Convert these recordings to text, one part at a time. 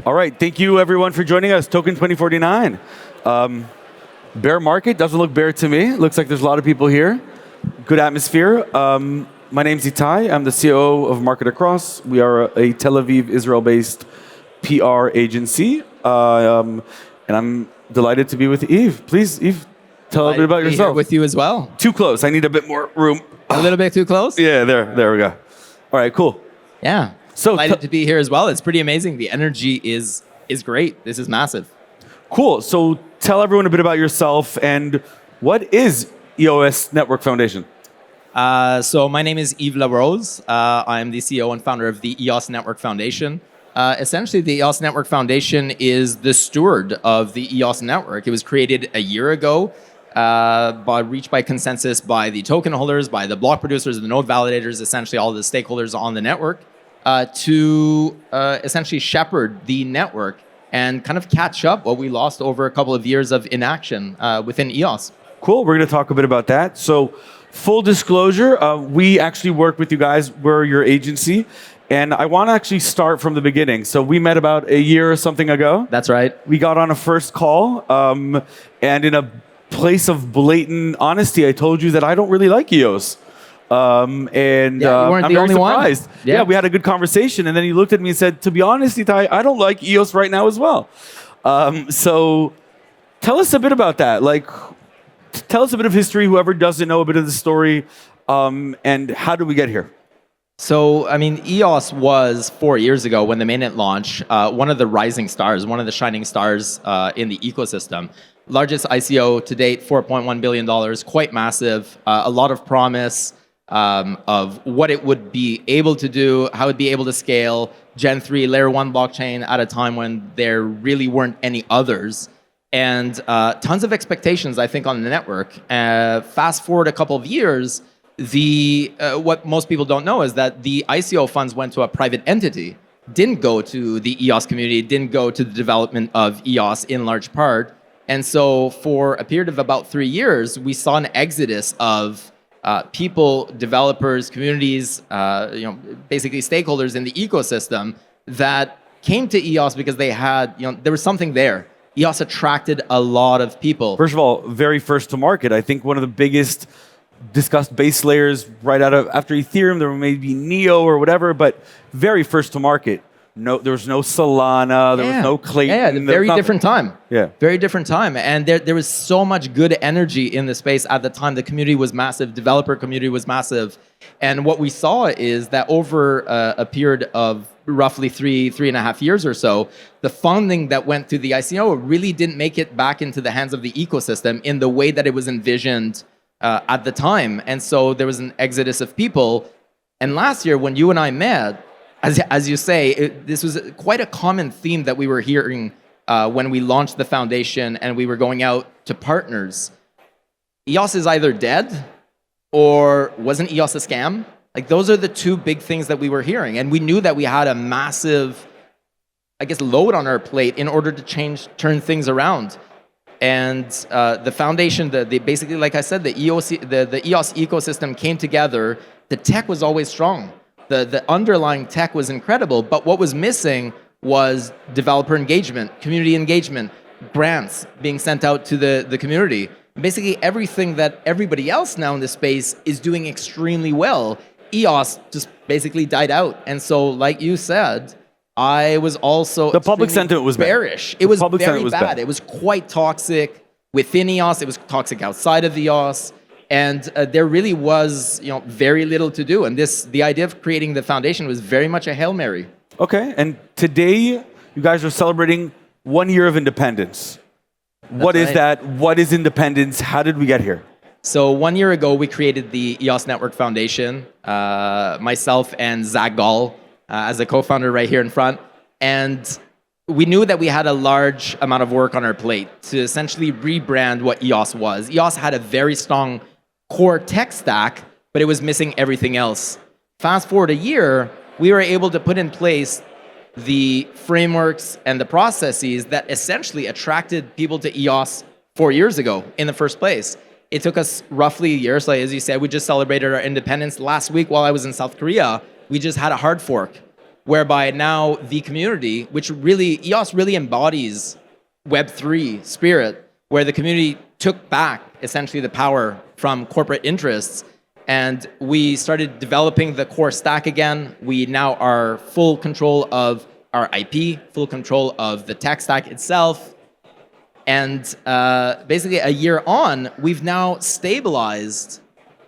All right, thank you everyone for joining us. TOKEN2049. Bear market, doesn't look bear to me. Looks like there's a lot of people here. Good atmosphere. My name's Itai. I'm the COO of MarketAcross. We are a Tel Aviv, Israel-based PR agency. And I'm delighted to be with Yves. Please, Yves, tell a bit about yourself. Here with you as well. Too close. I need a bit more room. A little bit too close? Yeah, there we go. All right, cool. Yeah. So delighted to be here as well. It's pretty amazing. The energy is great. This is massive. Cool. So tell everyone a bit about yourself and what is EOS Network Foundation? So my name is Yves Larose. I am the CEO and founder of the EOS Network Foundation. Essentially, the EOS Network Foundation is the steward of the EOS network. It was created a year ago, reached by consensus by the token holders, by the block producers, the node validators, essentially all the stakeholders on the network, to essentially shepherd the network and kind of catch up what we lost over a couple of years of inaction within EOS. Cool. We're going to talk a bit about that. So full disclosure, we actually work with you guys. We're your agency. And I want to actually start from the beginning. So we met about a year or something ago. That's right. We got on a first call. And in a place of blatant honesty, I told you that I don't really like EOS. You weren't I'm the very only surprised. one. Yeah, we had a good conversation. And then he looked at me and said, to be honest, Itai, I don't like EOS right now as well. So tell us a bit about that. Tell us a bit of history, whoever doesn't know a bit of the story, and how did we get here? So, I mean, EOS was 4 years ago when the mainnet launched, one of the rising stars, one of the shining stars in the ecosystem. Largest ICO to date, $4.1 billion, quite massive, a lot of promise of what it would be able to do, how it'd be able to scale, Gen 3, Layer 1 blockchain at a time when there really weren't any others. And tons of expectations, I think, on the network. Fast forward a couple of years, what most people don't know is that the ICO funds went to a private entity, didn't go to the EOS community, didn't go to the development of EOS in large part. And so for a period of about 3 years, we saw an exodus of people, developers, communities, basically stakeholders in the ecosystem that came to EOS because they had, there was something there. EOS attracted a lot of people. First of all, very first to market. I think one of the biggest discussed base layers right after Ethereum, there may be Neo or whatever, but very first to market. No, there was no Solana, there was no Clayton. Yeah, very different time. Yeah. Very different time. And there was so much good energy in the space at the time. The community was massive, developer community was massive. And what we saw is that over a period of roughly three and a half years or so, the funding that went to the ICO really didn't make it back into the hands of the ecosystem in the way that it was envisioned at the time. And so there was an exodus of people. And last year, when you and I met, as you say, this was quite a common theme that we were hearing when we launched the foundation and we were going out to partners. EOS is either dead or wasn't EOS a scam? Like, those are the two big things that we were hearing. And we knew that we had a massive, load on our plate in order to turn things around. And the foundation, basically, like I said, the EOS ecosystem came together. The tech was always strong. The underlying tech was incredible, but what was missing was developer engagement, community engagement, grants being sent out to the community. Basically, everything that everybody else now in the space is doing extremely well, EOS just basically died out. And so, like you said, I was also the public sentiment was bearish. Bad. It was very bad. It was quite toxic within EOS. It was toxic outside of EOS. And there really was, very little to do. And the idea of creating the foundation was very much a Hail Mary. Okay, and today you guys are celebrating 1 year of independence. What is that? What is independence? How did we get here? So 1 year ago, we created the EOS Network Foundation, myself and Zach Gall as a co-founder right here in front. And we knew that we had a large amount of work on our plate to essentially rebrand what EOS was. EOS had a very strong core tech stack, but it was missing everything else. Fast forward a year, we were able to put in place the frameworks and the processes that essentially attracted people to EOS 4 years ago in the first place. It took us roughly a year. So as you said, we just celebrated our independence. Last week while I was in South Korea, we just had a hard fork. whereby now the community, which really, EOS really embodies Web3 spirit, where the community took back essentially the power from corporate interests. And we started developing the core stack again. We now are full control of our IP, full control of the tech stack itself. And basically a year on, we've now stabilized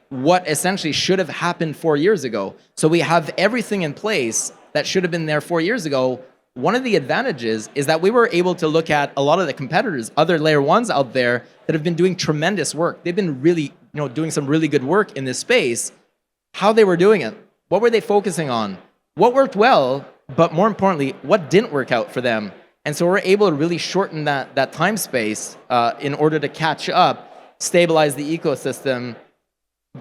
what essentially should have happened 4 years ago. So we have everything in place that should have been there 4 years ago. One of the advantages is that we were able to look at a lot of the competitors, other layer ones out there that have been doing tremendous work. They've been really, doing some really good work in this space. How they were doing it, what were they focusing on, what worked well, but more importantly, what didn't work out for them. And so we're able to really shorten that time space in order to catch up, stabilize the ecosystem,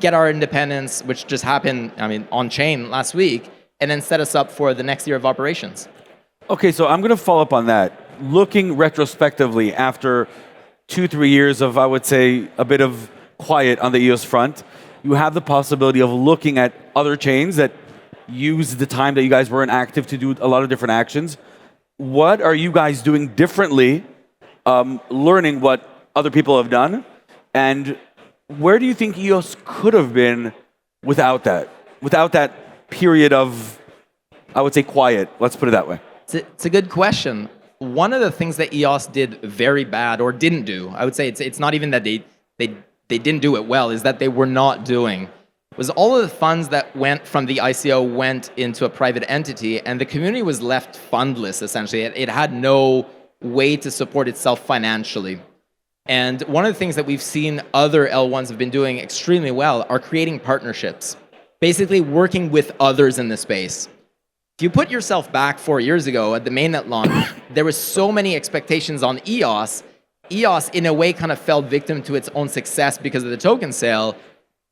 get our independence, which just happened, on chain last week, and then set us up for the next year of operations. Okay, so I'm going to follow up on that. Looking retrospectively after 2-3 years of, I would say, a bit of quiet on the EOS front, you have the possibility of looking at other chains that use the time that you guys weren't active to do a lot of different actions. What are you guys doing differently, learning what other people have done? And where do you think EOS could have been without that period of, I would say, quiet? Let's put it that way. It's a good question. One of the things that EOS did very bad or didn't do, I would say it's not even that they didn't do it well, is that they were not doing, was all of the funds that went from the ICO went into a private entity, and the community was left fundless, essentially. It had no way to support itself financially. And one of the things that we've seen other L1s have been doing extremely well are creating partnerships, basically working with others in the space. If you put yourself back 4 years ago at the mainnet launch, there was so many expectations on EOS. EOS, in a way, kind of fell victim to its own success because of the token sale.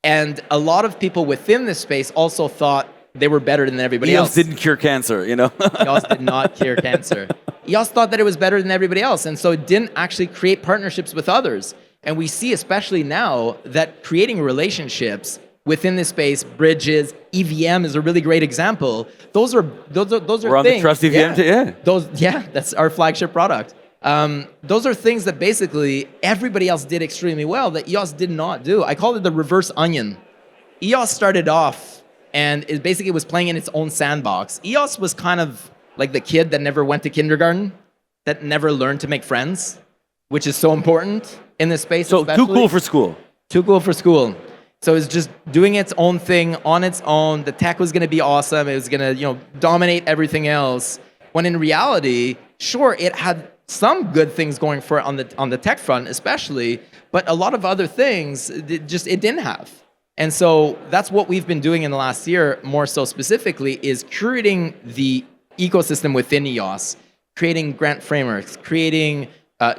And a lot of people within this space also thought they were better than everybody else. EOS didn't cure cancer, EOS did not cure cancer. EOS thought that it was better than everybody else, and so it didn't actually create partnerships with others. And we see, especially now, that creating relationships within this space, bridges, EVM is a really great example. Those are We're on things. the Trust EVM, That's our flagship product. Those are things that basically everybody else did extremely well that EOS did not do. I call it the reverse onion. EOS started off and it basically was playing in its own sandbox. EOS was kind of like the kid that never went to kindergarten, that never learned to make friends, which is so important in this space. So especially. too cool for school. Too cool for school. So it was just doing its own thing on its own. The tech was going to be awesome. It was going to, dominate everything else. When in reality, sure, it had some good things going for it on the tech front, especially, but a lot of other things it didn't have. And so that's what we've been doing in the last year, more so specifically, is curating the ecosystem within EOS, creating grant frameworks, creating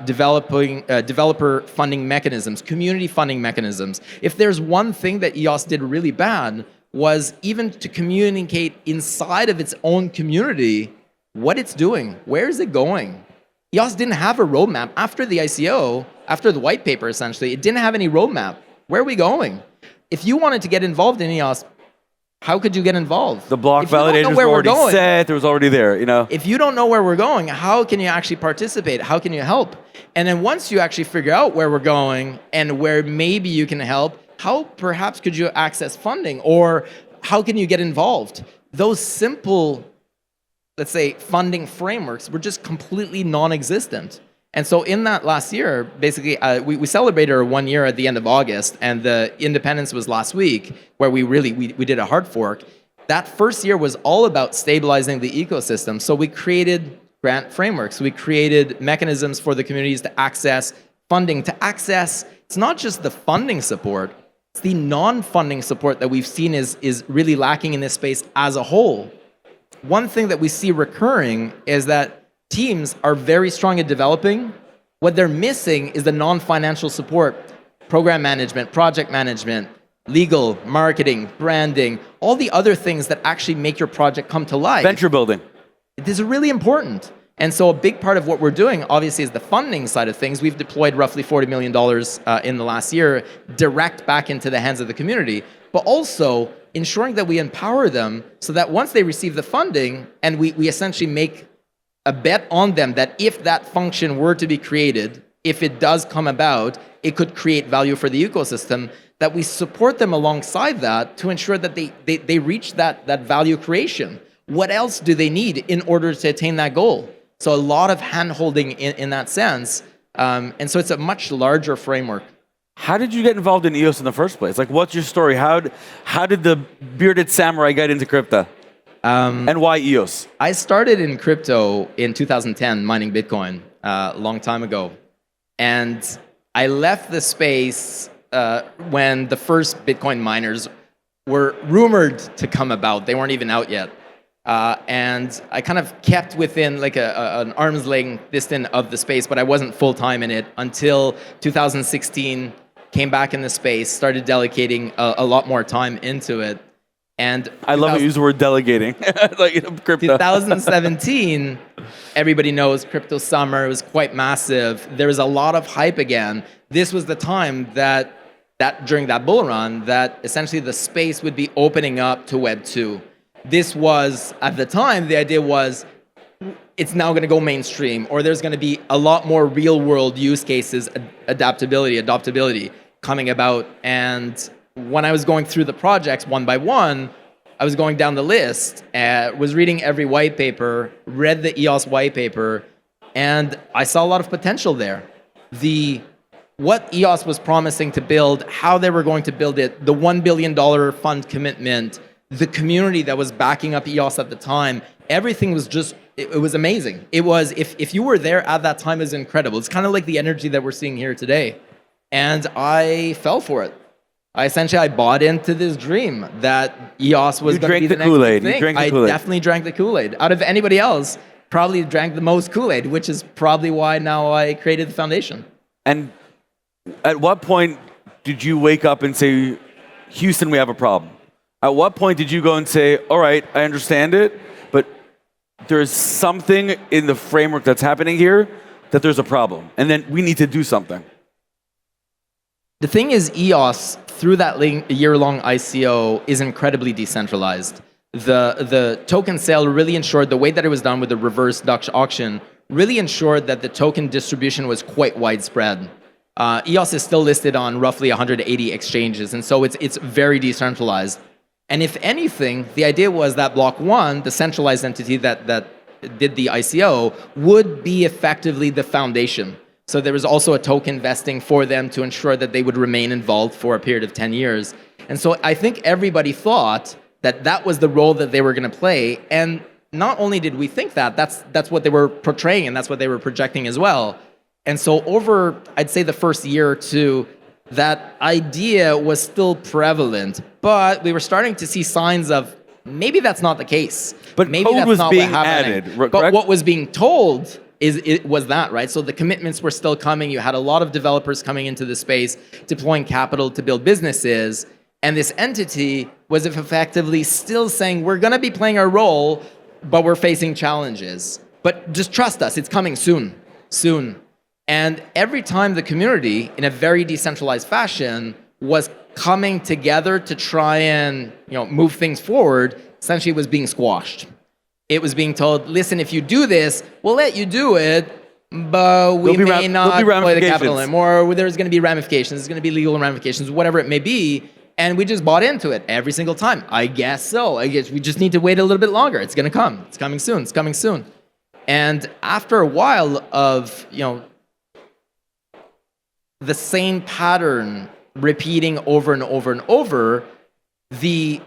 developer funding mechanisms, community funding mechanisms. If there's one thing that EOS did really bad, was even to communicate inside of its own community what it's doing, where is it going. EOS didn't have a roadmap. After the ICO, after the white paper essentially, it didn't have any roadmap. Where are we going? If you wanted to get involved in EOS, how could you get involved? The block validators were already set, it was already there, If you don't know where we're going, how can you actually participate? How can you help? And then once you actually figure out where we're going and where maybe you can help, how perhaps could you access funding or how can you get involved? Those simple, let's say, funding frameworks were just completely non-existent. And so in that last year, basically, we celebrated our 1 year at the end of August, and the independence was last week, where we did a hard fork. That first year was all about stabilizing the ecosystem. So we created grant frameworks. We created mechanisms for the communities to access funding, it's not just the funding support, it's the non-funding support that we've seen is really lacking in this space as a whole. One thing that we see recurring is that teams are very strong at developing. What they're missing is the non-financial support, program management, project management, legal, marketing, branding, all the other things that actually make your project come to life. Venture building. This is really important. And so a big part of what we're doing, obviously, is the funding side of things. We've deployed roughly $40 million in the last year, direct back into the hands of the community, but also ensuring that we empower them so that once they receive the funding, and we essentially make a bet on them that if that function were to be created, if it does come about, it could create value for the ecosystem, that we support them alongside that to ensure that they reach that value creation. What else do they need in order to attain that goal? So a lot of hand-holding in that sense. And so it's a much larger framework. How did you get involved in EOS in the first place? Like, what's your story? How did the bearded samurai get into crypto? And why EOS? I started in crypto in 2010, mining Bitcoin, a long time ago. And I left the space when the first Bitcoin miners were rumored to come about. They weren't even out yet. And I kind of kept within like an arm's length distance of the space, but I wasn't full-time in it until 2016, came back in the space, started delegating a lot more time into it. And I love how you use the word delegating, like crypto. 2017, everybody knows crypto summer. It was quite massive. There was a lot of hype again. This was the time that during that bull run, that essentially the space would be opening up to Web 2. This was, at the time, the idea was it's now going to go mainstream, or there's going to be a lot more real-world use cases, adaptability coming about. And when I was going through the projects one by one, I was going down the list, was reading every white paper, read the EOS white paper, and I saw a lot of potential there. What EOS was promising to build, how they were going to build it, the $1 billion fund commitment, the community that was backing up EOS at the time, everything was just, it was amazing. It was, if you were there at that time, it was incredible. It's kind of like the energy that we're seeing here today. And I fell for it. I bought into this dream that EOS was going to be the next Kool-Aid. thing. You drank the I Kool-Aid. definitely drank the Kool-Aid. Out of anybody else, probably drank the most Kool-Aid, which is probably why now I created the foundation. And at what point did you wake up and say, Houston, we have a problem? At what point did you go and say, all right, I understand it, but there's something in the framework that's happening here that there's a problem, and then we need to do something? The thing is, EOS, through that year-long ICO, is incredibly decentralized. The token sale really ensured, the way that it was done with the reverse Dutch auction, really ensured that the token distribution was quite widespread. EOS is still listed on roughly 180 exchanges, and so it's very decentralized. And if anything, the idea was that Block 1, the centralized entity that did the ICO, would be effectively the foundation. So there was also a token vesting for them to ensure that they would remain involved for a period of 10 years. And so I think everybody thought that that was the role that they were going to play. And not only did we think that, that's what they were portraying and that's what they were projecting as well. And so over, I'd say the first year or two, that idea was still prevalent, but we were starting to see signs of maybe that's not the case. But maybe code that's was not being what happening. added, But correct? what was being told was that, right? So the commitments were still coming. You had a lot of developers coming into the space, deploying capital to build businesses. And this entity was effectively still saying, we're going to be playing our role, but we're facing challenges. But just trust us, it's coming soon. And every time the community, in a very decentralized fashion, was coming together to try and move things forward, essentially it was being squashed. It was being told, listen, if you do this, we'll let you do it, but we may not deploy the capital anymore. There's going to be ramifications. There's going to be legal ramifications, whatever it may be. And we just bought into it every single time. I guess so. I guess we just need to wait a little bit longer. It's going to come. It's coming soon. It's coming soon. And after a while of, the same pattern repeating over and over and over, you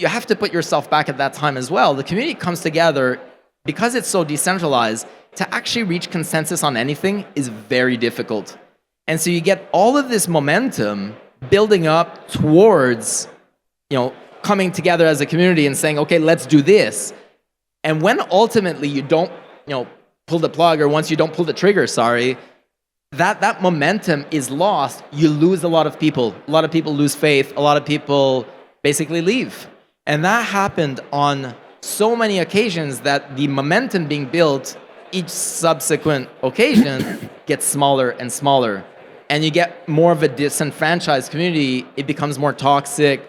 have to put yourself back at that time as well. The community comes together, because it's so decentralized, to actually reach consensus on anything is very difficult. And so you get all of this momentum building up towards, coming together as a community and saying, okay, let's do this. And when ultimately you don't, pull the plug, or once you don't pull the trigger, that momentum is lost. You lose a lot of people. A lot of people lose faith. A lot of people basically leave. And that happened on so many occasions that the momentum being built each subsequent occasion gets smaller and smaller. And you get more of a disenfranchised community. It becomes more toxic.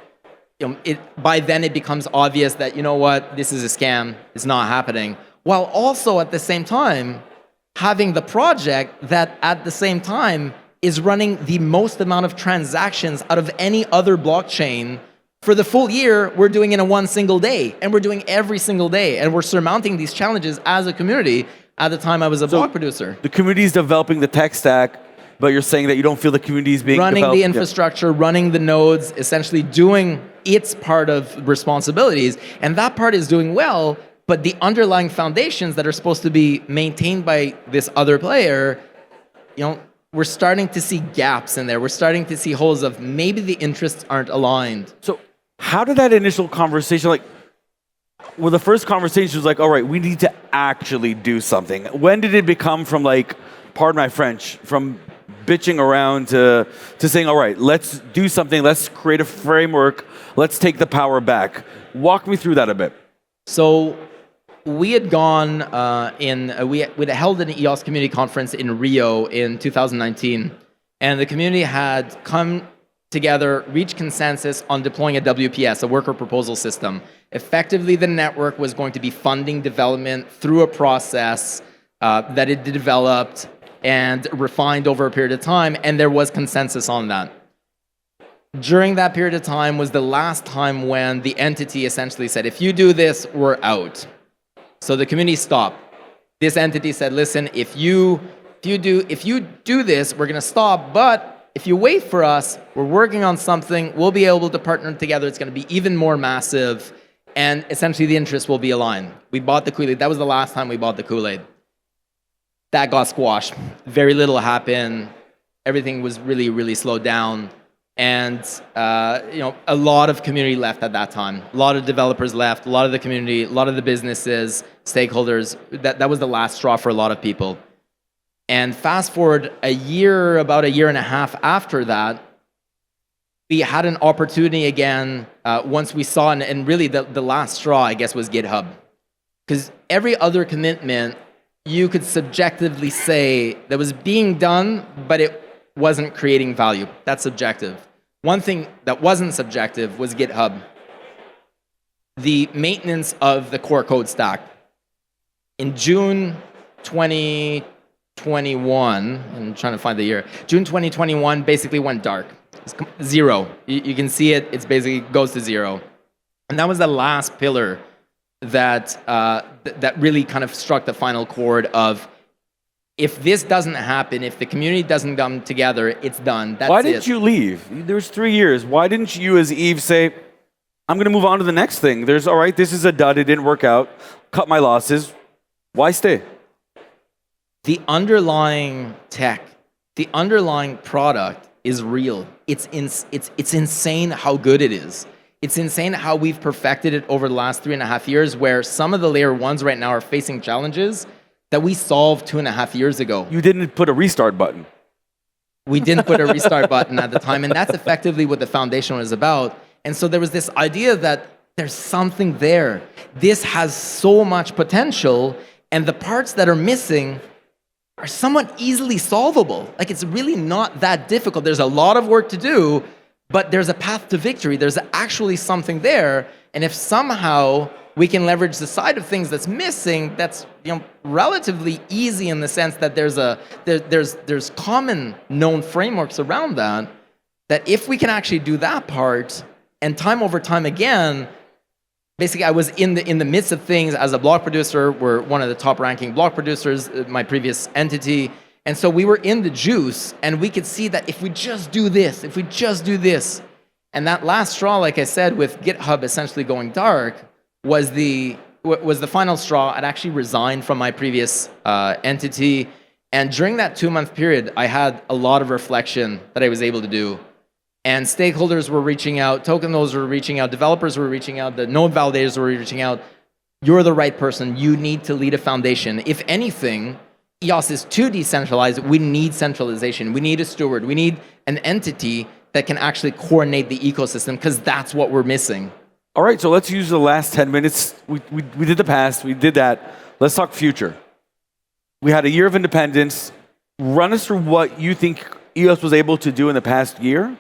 By then it becomes obvious that, you know what, this is a scam. It's not happening. While also at the same time, having the project that at the same time is running the most amount of transactions out of any other blockchain. For the full year, we're doing it in one single day, and we're doing every single day, and we're surmounting these challenges as a community. At the time I was a block producer. The community is developing the tech stack, but you're saying that you don't feel the community is being running developed. The infrastructure, running the nodes, essentially doing its part of responsibilities, and that part is doing well, but the underlying foundations that are supposed to be maintained by this other player, we're starting to see gaps in there. We're starting to see holes of maybe the interests aren't aligned. So how did that initial conversation, the first conversation was like, all right, we need to actually do something. When did it become from pardon my French, from bitching around to saying, all right, let's do something, let's create a framework, let's take the power back. Walk me through that a bit. So we had gone we had held an EOS community conference in Rio in 2019, and the community had come together, reached consensus on deploying a WPS, a worker proposal system. Effectively, the network was going to be funding development through a process that it developed and refined over a period of time, and there was consensus on that. During that period of time was the last time when the entity essentially said, if you do this, we're out. So the community stopped. This entity said, listen, if you do this, we're gonna stop, but if you wait for us, we're working on something, we'll be able to partner together, it's gonna be even more massive, and essentially the interests will be aligned. We bought the Kool-Aid. That was the last time we bought the Kool-Aid. That got squashed. Very little happened. Everything was really, really slowed down. And a lot of community left at that time. A lot of developers left, a lot of the community, a lot of the businesses, stakeholders. That was the last straw for a lot of people. And fast forward about a year and a half after that, we had an opportunity again once we saw, and really the last straw, I guess, was GitHub. Because every other commitment, you could subjectively say that was being done, but it wasn't creating value. That's subjective. One thing that wasn't subjective was GitHub. The maintenance of the core code stack. In June 2021, I'm trying to find the year, June 2021 basically went dark. It's zero. You can see it, it's basically goes to zero. And that was the last pillar that really kind of struck the final chord of, if this doesn't happen, if the community doesn't come together, it's done. That's Why didn't you leave? There was 3 years. Why didn't you, as Yves, say, I'm going to move on to the next thing? All right, this is a dud. It didn't work out. Cut my losses. Why stay? The underlying tech, the underlying product is real. It's insane how good it is. It's insane how we've perfected it over the last 3.5 years, where some of the layer ones right now are facing challenges that we solved 2.5 years ago. You didn't put a restart button. We didn't put a restart button at the time, and that's effectively what the foundation was about. And so there was this idea that there's something there. This has so much potential, and the parts that are missing are somewhat easily solvable. It's really not that difficult. There's a lot of work to do, but there's a path to victory. There's actually something there, and if somehow we can leverage the side of things that's missing, that's relatively easy in the sense that there's common known frameworks around that if we can actually do that part, and time over time again, basically I was in the midst of things as a block producer. We're one of the top ranking block producers, my previous entity, and so we were in the juice, and we could see that if we just do this, and that last straw, like I said, with GitHub essentially going dark, was the final straw. I'd actually resigned from my previous entity, and during that 2-month period, I had a lot of reflection that I was able to do. And stakeholders were reaching out, token holders were reaching out, developers were reaching out, the node validators were reaching out. You're the right person. You need to lead a foundation. If anything, EOS is too decentralized. We need centralization. We need a steward. We need an entity that can actually coordinate the ecosystem, because that's what we're missing. All right, so let's use the last 10 minutes. We did the past, we did that. Let's talk future. We had a year of independence. Run us through what you think EOS was able to do in the past year,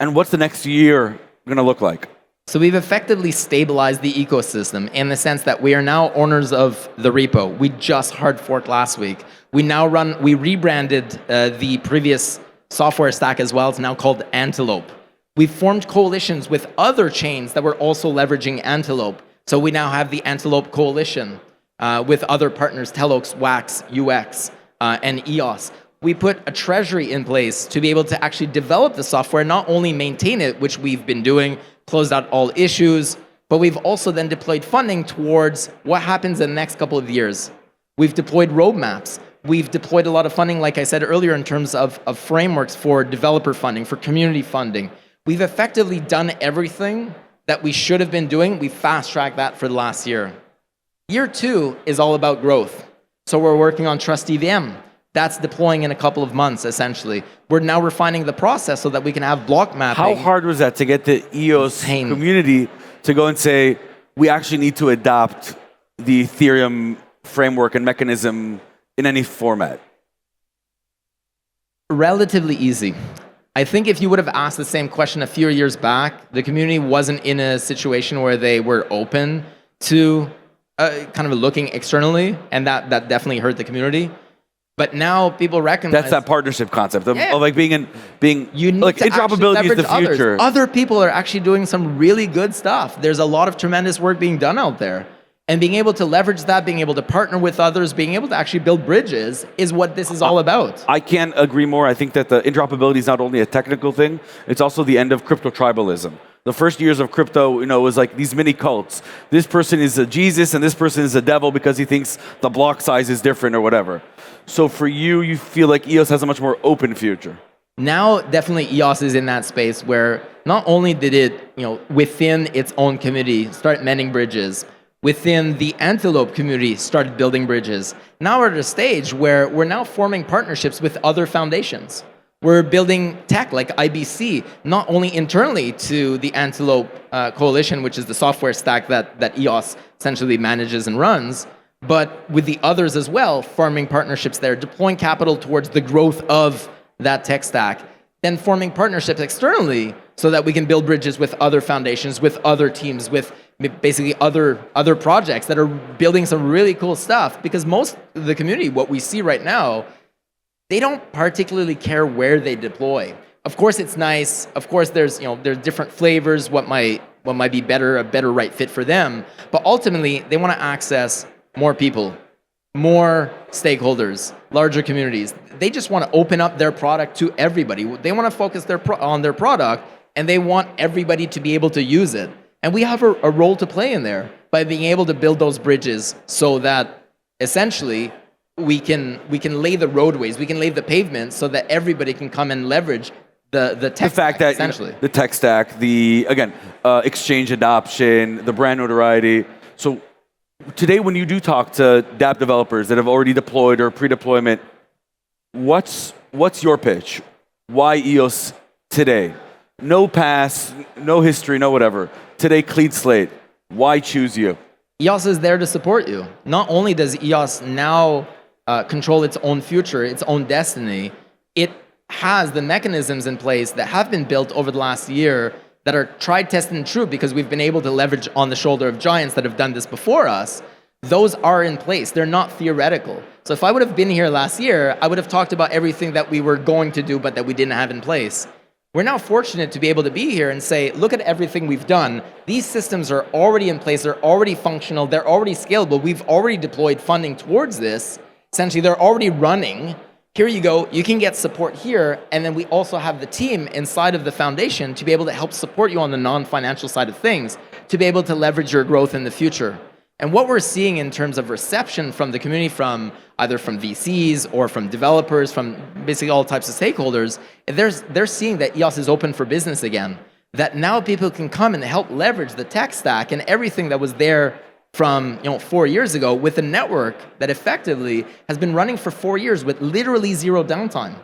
and what's the next year going to look like? So we've effectively stabilized the ecosystem in the sense that we are now owners of the repo. We just hard forked last week. We rebranded the previous software stack as well. It's now called Antelope. We formed coalitions with other chains that were also leveraging Antelope. So we now have the Antelope Coalition with other partners, Telox, Wax, UX, and EOS. We put a treasury in place to be able to actually develop the software, not only maintain it, which we've been doing, closed out all issues, but we've also then deployed funding towards what happens in the next couple of years. We've deployed roadmaps. We've deployed a lot of funding, like I said earlier, in terms of frameworks for developer funding, for community funding. We've effectively done everything that we should have been doing. We fast-tracked that for the last year. Year 2 is all about growth. So we're working on Trust EVM. That's deploying in a couple of months, essentially. We're now refining the process so that we can have block mapping. How hard was that to get the EOS community to go and say, we actually need to adopt the Ethereum framework and mechanism in any format? Relatively easy. I think if you would have asked the same question a few years back, the community wasn't in a situation where they were open to kind of looking externally, and that definitely hurt the community. But now people recognize that's that partnership concept of like being you need like to interoperability is the future. Other people are actually doing some really good stuff. There's a lot of tremendous work being done out there. And being able to leverage that, being able to partner with others, being able to actually build bridges is what this is all about. I can't agree more. I think that the interoperability is not only a technical thing, it's also the end of crypto tribalism. The first years of crypto, was like these mini cults. This person is a Jesus and this person is a devil because he thinks the block size is different or whatever. So for you feel like EOS has a much more open future. Now, definitely EOS is in that space where not only did it, within its own community, start mending bridges, within the Antelope community, started building bridges. Now we're at a stage where we're now forming partnerships with other foundations. We're building tech like IBC, not only internally to the Antelope Coalition, which is the software stack that EOS essentially manages and runs, but with the others as well, forming partnerships there, deploying capital towards the growth of that tech stack, then forming partnerships externally so that we can build bridges with other foundations, with other teams, with basically other projects that are building some really cool stuff. Because most of the community, what we see right now, they don't particularly care where they deploy. Of course, it's nice. Of course, there's different flavors. What might be a better right fit for them. But ultimately, they want to access more people, more stakeholders, larger communities. They just want to open up their product to everybody. They want to focus on their product, and they want everybody to be able to use it. And we have a role to play in there by being able to build those bridges so that essentially we can lay the roadways, we can lay the pavement so that everybody can come and leverage the tech stack, essentially. The tech stack, the exchange adoption, the brand notoriety. So today, when you do talk to dApp developers that have already deployed or pre-deployment, what's your pitch? Why EOS today? No past, no history, no whatever. Today, clean slate. Why choose you? EOS is there to support you. Not only does EOS now control its own future, its own destiny, it has the mechanisms in place that have been built over the last year that are tried, tested, and true because we've been able to leverage on the shoulder of giants that have done this before us. Those are in place. They're not theoretical. So if I would have been here last year, I would have talked about everything that we were going to do but that we didn't have in place. We're now fortunate to be able to be here and say, look at everything we've done. These systems are already in place. They're already functional. They're already scalable. We've already deployed funding towards this. Essentially, they're already running. Here you go, you can get support here, and then we also have the team inside of the foundation to be able to help support you on the non-financial side of things, to be able to leverage your growth in the future. And what we're seeing in terms of reception from the community, from either from VCs or from developers, from basically all types of stakeholders, they're seeing that EOS is open for business again, that now people can come and help leverage the tech stack and everything that was there from 4 years ago with a network that effectively has been running for 4 years with literally zero downtime.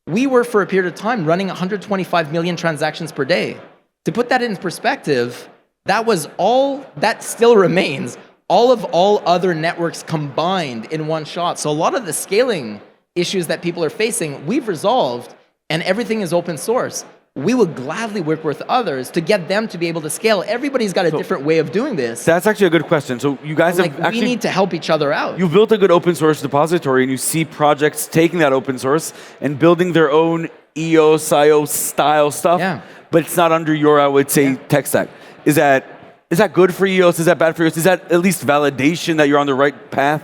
We were, for a period of time, running 125 million transactions per day. To put that in perspective, that still remains all other networks combined in one shot. So a lot of the scaling issues that people are facing, we've resolved, and everything is open source. We will gladly work with others to get them to be able to scale. Everybody's got a different way of doing this. That's actually a good question. So you guys have actually... we need to help each other out. You've built a good open source depository, and you see projects taking that open source and building their own EOS, IO style stuff, but it's not under your, I would say, tech stack. Is that good for EOS? Is that bad for EOS? Is that at least validation that you're on the right path?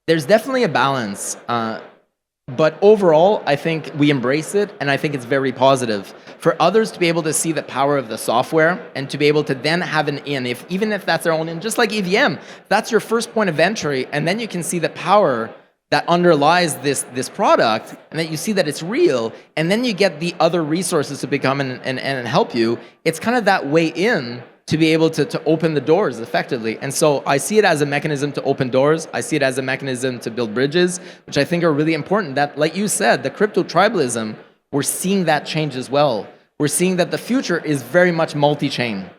There's definitely a balance. But overall, I think we embrace it, and I think it's very positive. For others to be able to see the power of the software and to be able to then have an in, even if that's their own in, just like EVM, that's your first point of entry, and then you can see the power that underlies this product, and that you see that it's real, and then you get the other resources to become and help you. It's kind of that way in to be able to open the doors effectively. And so I see it as a mechanism to open doors. I see it as a mechanism to build bridges, which I think are really important. That, like you said, the crypto tribalism, we're seeing that change as well. We're seeing that the future is very much multi-chain.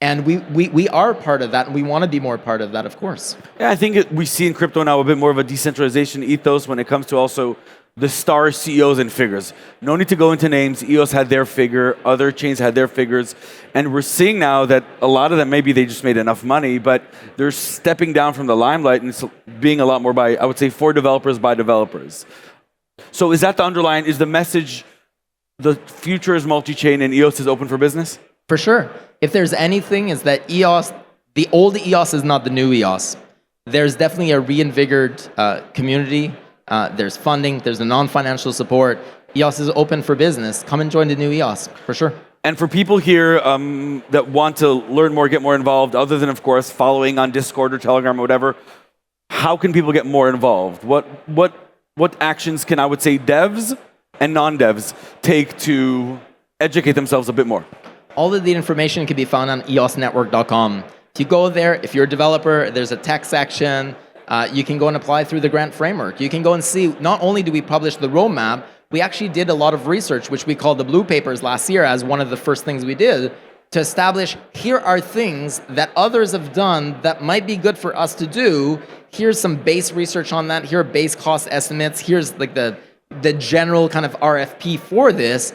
And we are part of that, and we want to be more part of that, of course. Yeah, I think we see in crypto now a bit more of a decentralization ethos when it comes to also the star CEOs and figures. No need to go into names. EOS had their figure, other chains had their figures, and we're seeing now that a lot of them, maybe they just made enough money, but they're stepping down from the limelight and it's being a lot more by, I would say, for developers, by developers. So is that the underlying, is the message, the future is multi-chain and EOS is open for business? For sure. If there's anything, is that EOS, the old EOS is not the new EOS. There's definitely a reinvigorated community. There's funding, there's a non-financial support. EOS is open for business. Come and join the new EOS, for sure. And for people here that want to learn more, get more involved, other than, of course, following on Discord or Telegram or whatever, how can people get more involved? What actions can, I would say, devs and non-devs take to educate themselves a bit more? All of the information can be found on eosnetwork.com. If you go there, if you're a developer, there's a tech section. You can go and apply through the grant framework. You can go and see, not only do we publish the roadmap, we actually did a lot of research, which we called the blue papers last year as one of the first things we did, to establish, here are things that others have done that might be good for us to do. Here's some base research on that. Here are base cost estimates. Here's like the general kind of RFP for this.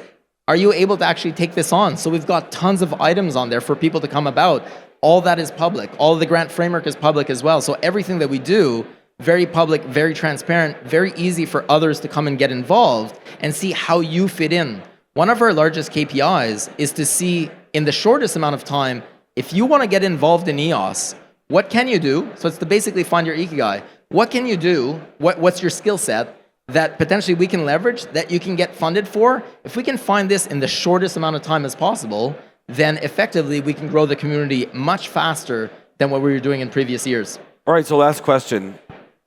Are you able to actually take this on? So we've got tons of items on there for people to come about. All that is public. All of the grant framework is public as well. So everything that we do, very public, very transparent, very easy for others to come and get involved and see how you fit in. One of our largest KPIs is to see in the shortest amount of time, if you want to get involved in EOS, what can you do? So it's to basically find your ikigai. What can you do? What's your skill set that potentially we can leverage, that you can get funded for? If we can find this in the shortest amount of time as possible, then effectively we can grow the community much faster than what we were doing in previous years. All right, so last question.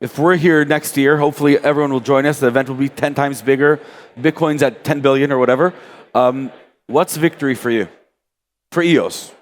If we're here next year, hopefully everyone will join us. The event will be 10 times bigger. Bitcoin's at 10 billion or whatever. What's victory for you? For EOS?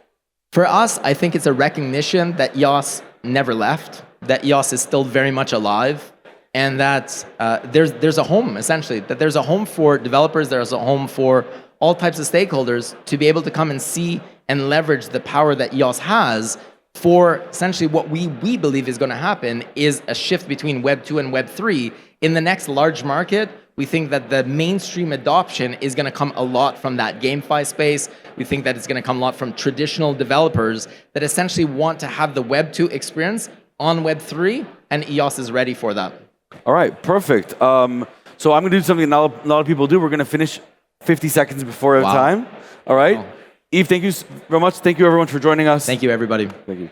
For us, I think it's a recognition that EOS never left, that EOS is still very much alive, and that there's a home, essentially, that there's a home for developers, there's a home for all types of stakeholders to be able to come and see and leverage the power that EOS has for essentially what we believe is going to happen is a shift between Web 2 and Web 3. In the next large market, we think that the mainstream adoption is going to come a lot from that GameFi space. We think that it's going to come a lot from traditional developers that essentially want to have the Web 2 experience on Web 3, and EOS is ready for that. All right, perfect. So I'm going to do something not a lot of people do. We're going to finish 50 seconds before our time. All right. Oh. Yves, thank you very much. Thank you, everyone, for joining us. Thank you, everybody. Thank you.